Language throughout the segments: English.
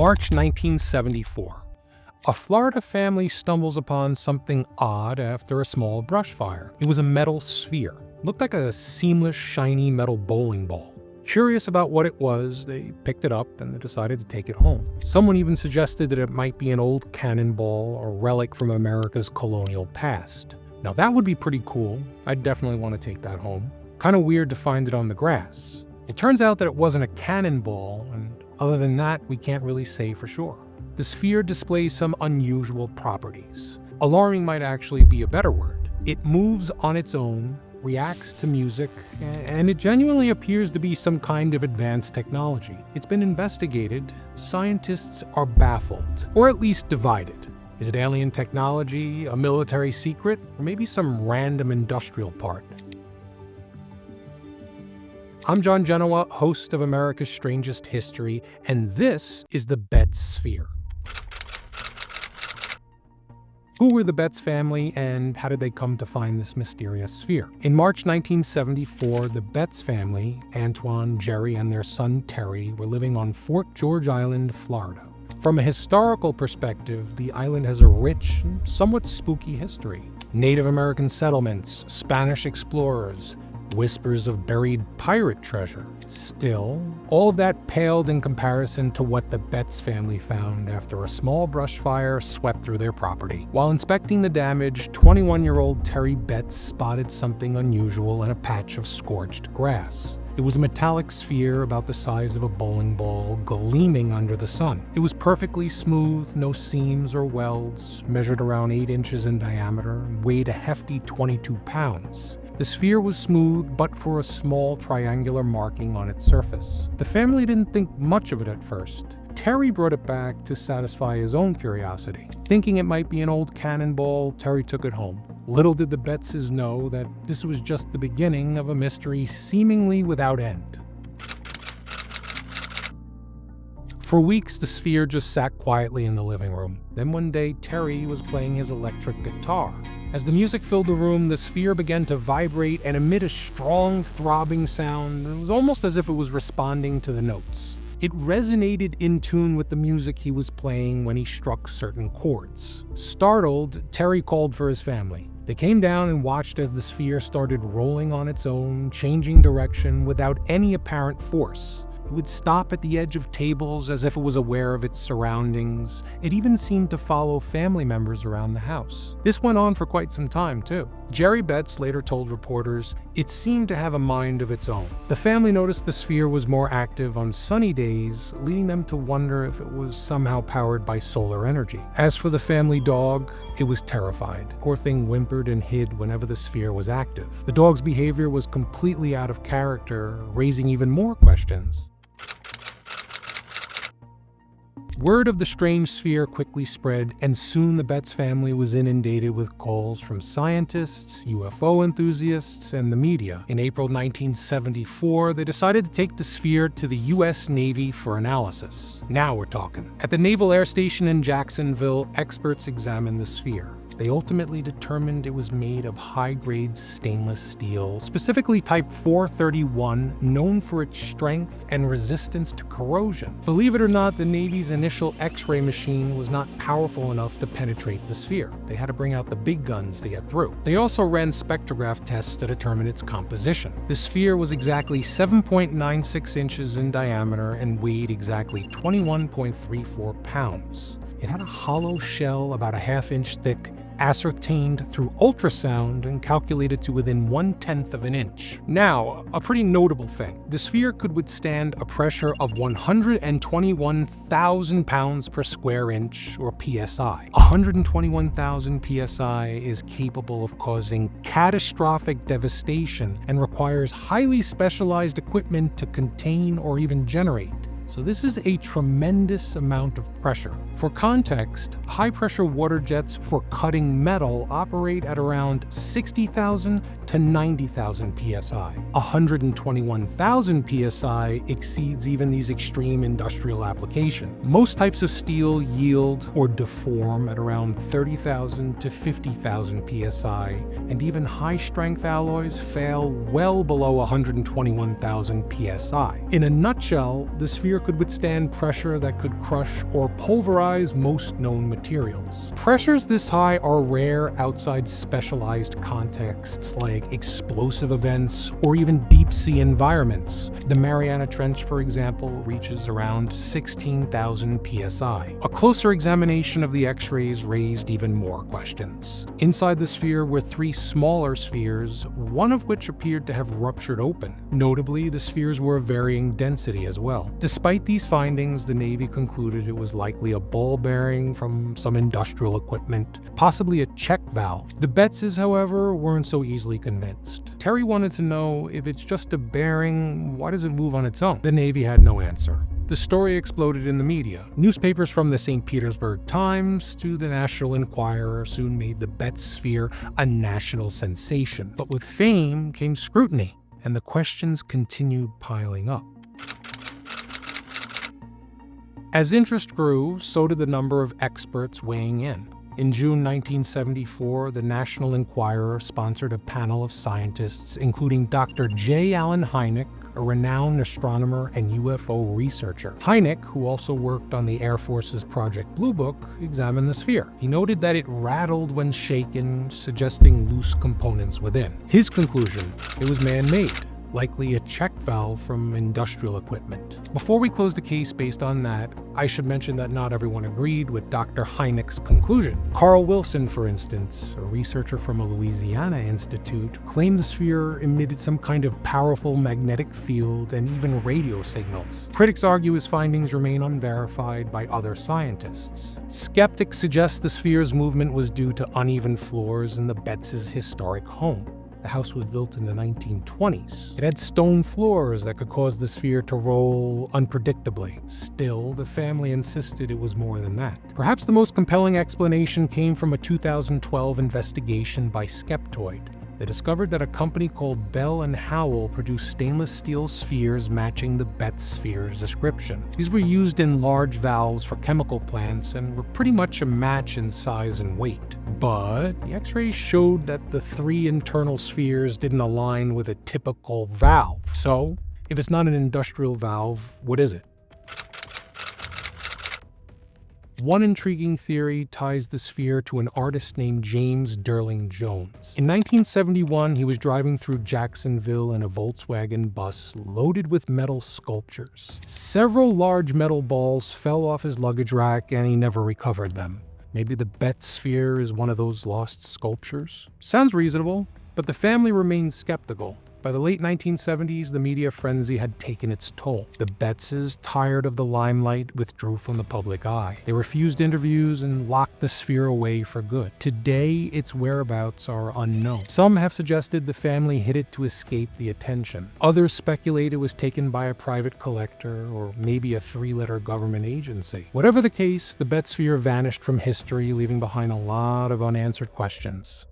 March 1974. A Florida family stumbles upon something odd after a small brush fire. It was a metal sphere. Looked like a seamless, shiny metal bowling ball. Curious about what it was, they picked it up and they decided to take it home. Someone even suggested that it might be an old cannonball or relic from America's colonial past. Now that would be pretty cool. I'd definitely want to take that home. Kind of weird to find it on the grass. It turns out that it wasn't a cannonball, and other than that, we can't really say for sure. The sphere displays some unusual properties. Alarming might actually be a better word. It moves on its own, reacts to music, and it genuinely appears to be some kind of advanced technology. It's been investigated. Scientists are baffled, or at least divided. Is it alien technology, a military secret, or maybe some random industrial part? I'm John Genoa, host of America's Strangest History, and this is the Betz sphere. Who were the Betz family, and how did they come to find this mysterious sphere? In March 1974, the Betz family, Antoine, Jerry, and their son Terry, were living on Fort George Island, Florida. From a historical perspective, the island has a rich and somewhat spooky history. Native American settlements, Spanish explorers, whispers of buried pirate treasure. Still, all of that paled in comparison to what the Betz family found after a small brush fire swept through their property. While inspecting the damage, 21-year-old Terry Betz spotted something unusual in a patch of scorched grass. It was a metallic sphere about the size of a bowling ball, gleaming under the sun. It was perfectly smooth, no seams or welds, measured around 8 inches in diameter, and weighed a hefty 22 pounds. The sphere was smooth, but for a small triangular marking on its surface. The family didn't think much of it at first. Terry brought it back to satisfy his own curiosity. Thinking it might be an old cannonball, Terry took it home. Little did the Betzes know that this was just the beginning of a mystery seemingly without end. For weeks, the sphere just sat quietly in the living room. Then one day, Terry was playing his electric guitar. As the music filled the room, the sphere began to vibrate and emit a strong, throbbing sound. It was almost as if it was responding to the notes. It resonated in tune with the music he was playing when he struck certain chords. Startled, Terry called for his family. They came down and watched as the sphere started rolling on its own, changing direction without any apparent force. It would stop at the edge of tables as if it was aware of its surroundings. It even seemed to follow family members around the house. This went on for quite some time, too. Jerry Betz later told reporters, "It seemed to have a mind of its own." The family noticed the sphere was more active on sunny days, leading them to wonder if it was somehow powered by solar energy. As for the family dog, it was terrified. Poor thing whimpered and hid whenever the sphere was active. The dog's behavior was completely out of character, raising even more questions. Word of the strange sphere quickly spread, and soon the Betz family was inundated with calls from scientists, UFO enthusiasts, and the media. In April 1974, they decided to take the sphere to the U.S. Navy for analysis. Now we're talking. At the Naval Air Station in Jacksonville, experts examined the sphere. They ultimately determined it was made of high-grade stainless steel, specifically type 431, known for its strength and resistance to corrosion. Believe it or not, the Navy's initial X-ray machine was not powerful enough to penetrate the sphere. They had to bring out the big guns to get through. They also ran spectrograph tests to determine its composition. The sphere was exactly 7.96 inches in diameter and weighed exactly 21.34 pounds. It had a hollow shell about a half-inch thick, ascertained through ultrasound and calculated to within 1/10 of an inch. Now, a pretty notable thing. The sphere could withstand a pressure of 121,000 pounds per square inch, or PSI. 121,000 PSI is capable of causing catastrophic devastation and requires highly specialized equipment to contain or even generate. So this is a tremendous amount of pressure. For context, high-pressure water jets for cutting metal operate at around 60,000 to 90,000 psi. 121,000 psi exceeds even these extreme industrial applications. Most types of steel yield or deform at around 30,000 to 50,000 psi, and even high-strength alloys fail well below 121,000 psi. In a nutshell, the sphere could withstand pressure that could crush or pulverize most known materials. Pressures this high are rare outside specialized contexts like explosive events or even deep-sea environments. The Mariana Trench, for example, reaches around 16,000 psi. A closer examination of the X-rays raised even more questions. Inside the sphere were three smaller spheres, one of which appeared to have ruptured open. Notably, the spheres were of varying density as well. Despite these findings, the Navy concluded it was likely a ball bearing from some industrial equipment, possibly a check valve. The Betzes, however, weren't so easily convinced. Terry wanted to know, if it's just a bearing, why does it move on its own? The Navy had no answer. The story exploded in the media. Newspapers from the St. Petersburg Times to the National Enquirer soon made the Betz sphere a national sensation. But with fame came scrutiny, and the questions continued piling up. As interest grew, so did the number of experts weighing in. In June 1974, the National Enquirer sponsored a panel of scientists, including Dr. J. Allen Hynek, a renowned astronomer and UFO researcher. Hynek, who also worked on the Air Force's Project Blue Book, examined the sphere. He noted that it rattled when shaken, suggesting loose components within. His conclusion: it was man-made, likely a check valve from industrial equipment. Before we close the case based on that, I should mention that not everyone agreed with Dr. Hynek's conclusion. Carl Wilson, for instance, a researcher from a Louisiana institute, claimed the sphere emitted some kind of powerful magnetic field and even radio signals. Critics argue his findings remain unverified by other scientists. Skeptics suggest the sphere's movement was due to uneven floors in the Betz's historic home. The house was built in the 1920s. It had stone floors that could cause the sphere to roll unpredictably. Still, the family insisted it was more than that. Perhaps the most compelling explanation came from a 2012 investigation by Skeptoid. They discovered that a company called Bell & Howell produced stainless steel spheres matching the Betz sphere's description. These were used in large valves for chemical plants and were pretty much a match in size and weight. But the X-rays showed that the three internal spheres didn't align with a typical valve. So, if it's not an industrial valve, what is it? One intriguing theory ties the sphere to an artist named James Derling Jones. In 1971, he was driving through Jacksonville in a Volkswagen bus loaded with metal sculptures. Several large metal balls fell off his luggage rack and he never recovered them. Maybe the Betz sphere is one of those lost sculptures? Sounds reasonable, but the family remains skeptical. By the late 1970s, the media frenzy had taken its toll. The Betzes, tired of the limelight, withdrew from the public eye. They refused interviews and locked the sphere away for good. Today, its whereabouts are unknown. Some have suggested the family hid it to escape the attention. Others speculate it was taken by a private collector or maybe a three-letter government agency. Whatever the case, the Betz sphere vanished from history, leaving behind a lot of unanswered questions.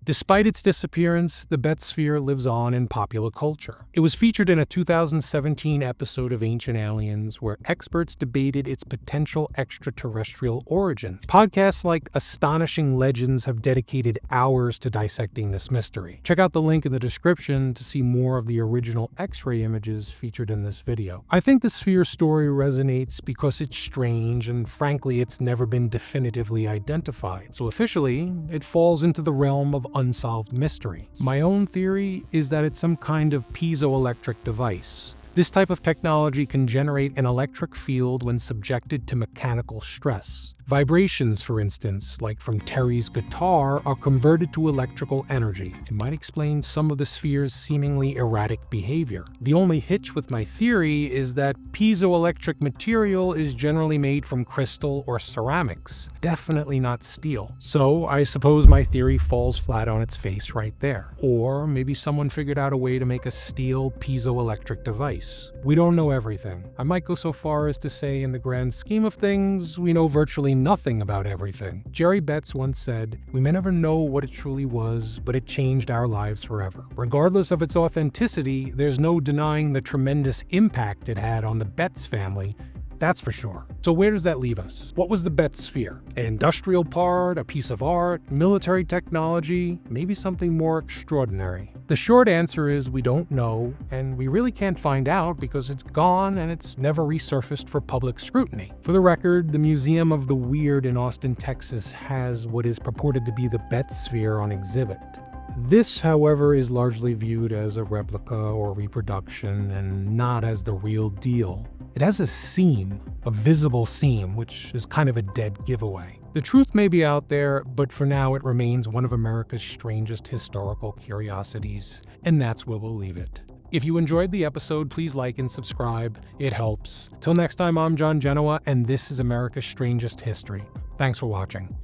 Despite its disappearance, the Betz sphere lives on in popular culture. It was featured in a 2017 episode of Ancient Aliens where experts debated its potential extraterrestrial origin. Podcasts like Astonishing Legends have dedicated hours to dissecting this mystery. Check out the link in the description to see more of the original X-ray images featured in this video. I think the sphere story resonates because it's strange and frankly it's never been definitively identified. So officially, it falls into the realm of unsolved mystery. My own theory is that it's some kind of piezoelectric device. This type of technology can generate an electric field when subjected to mechanical stress. Vibrations, for instance, like from Terry's guitar, are converted to electrical energy. It might explain some of the sphere's seemingly erratic behavior. The only hitch with my theory is that piezoelectric material is generally made from crystal or ceramics, definitely not steel. So I suppose my theory falls flat on its face right there. Or maybe someone figured out a way to make a steel piezoelectric device. We don't know everything. I might go so far as to say in the grand scheme of things, we know virtually nothing about everything. Jerry Betz once said, "We may never know what it truly was, but it changed our lives forever." Regardless of its authenticity, there's no denying the tremendous impact it had on the Betz family that's for sure. So where does that leave us? What was the Betz sphere? An industrial part, a piece of art, military technology, maybe something more extraordinary? The short answer is we don't know, and we really can't find out because it's gone and it's never resurfaced for public scrutiny. For the record, the Museum of the Weird in Austin, Texas has what is purported to be the Betz sphere on exhibit. This, however, is largely viewed as a replica or reproduction and not as the real deal. It has a seam, a visible seam, which is kind of a dead giveaway. The truth may be out there, but for now it remains one of America's strangest historical curiosities, and that's where we'll leave it. If you enjoyed the episode, please like and subscribe. It helps. Till next time, I'm John Genoa, and this is America's Strangest History. Thanks for watching.